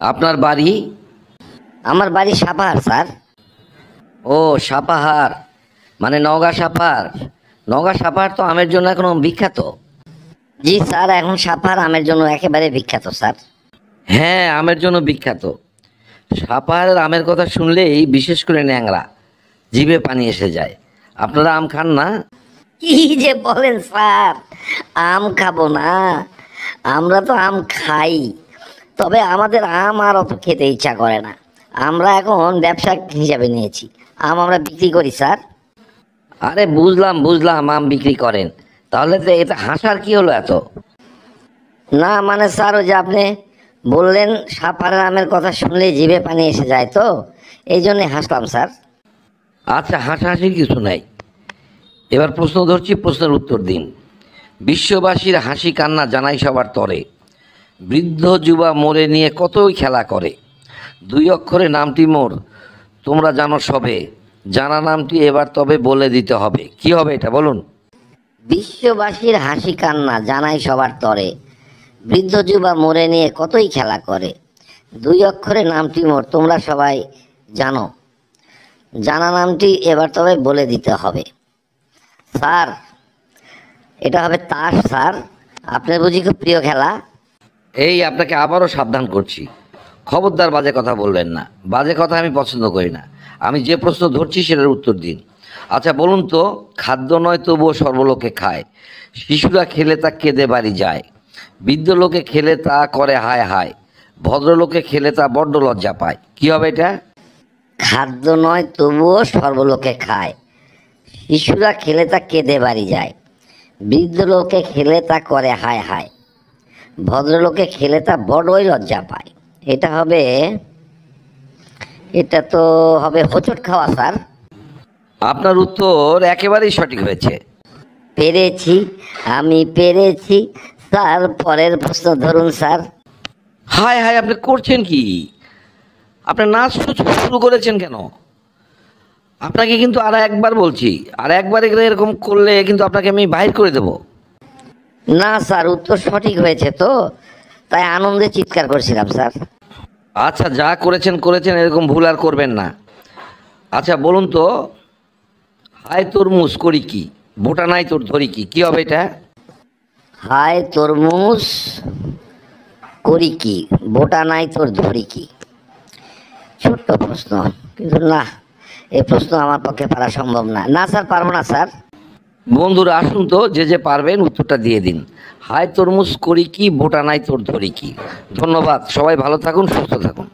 আপনার বাড়ি? আমার বাড়ি সাপাহার স্যার। ও, সাপাহার, মানে নওগাঁ সাপাহার। নওগাঁ সাপাহার তো আমের জন্য এখন বিখ্যাত। জি স্যার, এখন সাপাহার আমের জন্য একেবারে বিখ্যাত স্যার। হ্যাঁ, আমের জন্য বিখ্যাত। সাপাহারের আমের কথা শুনলেই বিশেষ করে ন্যাংরা জিভে পানি এসে যায়। আপনারা আম খান না? কি যে বলেন স্যার, আম খাবো না? আমরা তো আম খাই, তবে আমাদের আম আর অত খেতে ইচ্ছা করে না। আমরা এখন ব্যবসা হিসাবে নিয়েছি, আম আমরা বিক্রি করি স্যার। আরে বুঝলাম বুঝলাম, আম বিক্রি করেন। তাহলে তো এটা হাসার কি হলো এত? না মানে স্যার, ওই যে আপনি বললেন সাপাহারের আমের কথা শুনলেই জিভে পানি এসে যায়, তো এই জন্যে হাসলাম স্যার। আচ্ছা, হাসাহাসির কিছু নাই। এবার প্রশ্ন ধরছি, প্রশ্নের উত্তর দিন। বিশ্ববাসীর হাসি কান্না জানাই সবার তরে, বৃদ্ধ যুবা মোরে নিয়ে কতই খেলা করে। দুই অক্ষরে নামটি মোর তোমরা জানো সবে, জানা নামটি এবার তবে বলে দিতে হবে। কি হবে এটা বলুন? বিশ্ববাসীর হাসি কান্না জানাই সবার তরে, বৃদ্ধ যুবা মোরে নিয়ে কতই খেলা করে। দুই অক্ষরে নামটি মোর তোমরা সবাই জানো, জানা নামটি এবার তবে বলে দিতে হবে। স্যার, এটা হবে তাস স্যার। আপনার বুঝি খুব প্রিয় খেলা? এই, আপনাকে আবারও সাবধান করছি, খবরদার বাজে কথা বলবেন না। বাজে কথা আমি পছন্দ করি না। আমি যে প্রশ্ন ধরছি সেটার উত্তর দিন। আচ্ছা বলুন তো, খাদ্য নয় তবুও সর্বলোকে খায়, শিশুরা খেলে তা কেঁদে বাড়ি যায়, বৃদ্ধ লোকে খেলে তা করে হায় হায়, ভদ্রলোকে খেলে তা বড্ড লজ্জা পায়। কি হবে এটা? খাদ্য নয় তবুও সর্বলোকে খায়, শিশুরা খেলে তা কেঁদে বাড়ি যায়, বৃদ্ধ লোকে খেলে তা করে হায় হায়, ভদ্রলোকে খেলে তা বড়ই লজ্জা পায়। এটা হবে, এটা তো হবে হোঁচট খাওয়া স্যার। আপনার উত্তর একেবারেই সঠিক হয়েছে। পেরেছি, আমি পেরেছি স্যার। পরের প্রশ্ন ধরুন স্যার। হায় হায়, আপনি করছেন কি? আপনার নাচ শুরু করেছেন কেন? আপনাকে কিন্তু আর একবার বলছি, আর একবার এরকম করলে কিন্তু আপনাকে আমি বাইর করে দেব। না স্যার, উত্তর সঠিক হয়েছে তো, তাই আনন্দে চিৎকার করছিলাম স্যার। আচ্ছা, যা করেছেন করেছেন, এরকম ভুল আর করবেন না। আচ্ছা বলুন তো, হায় তরমুজ করি কি, বোটা নাই তোর ধরি কি। কি হবে এটা? হায় তরমুজ করি কি, বোটা নাই তোর ধরি কি। ছোট্ট প্রশ্ন, কিন্তু না, এই প্রশ্ন আমার পক্ষে পারা সম্ভব না। না স্যার, পারবো না স্যার। বন্ধুরা আসুন তো, যে যে পারবেন উত্তরটা দিয়ে দিন। হায় তরমুজ করি কি, বোটা নাই তোর ধরি কি। ধন্যবাদ, সবাই ভালো থাকুন, সুস্থ থাকুন।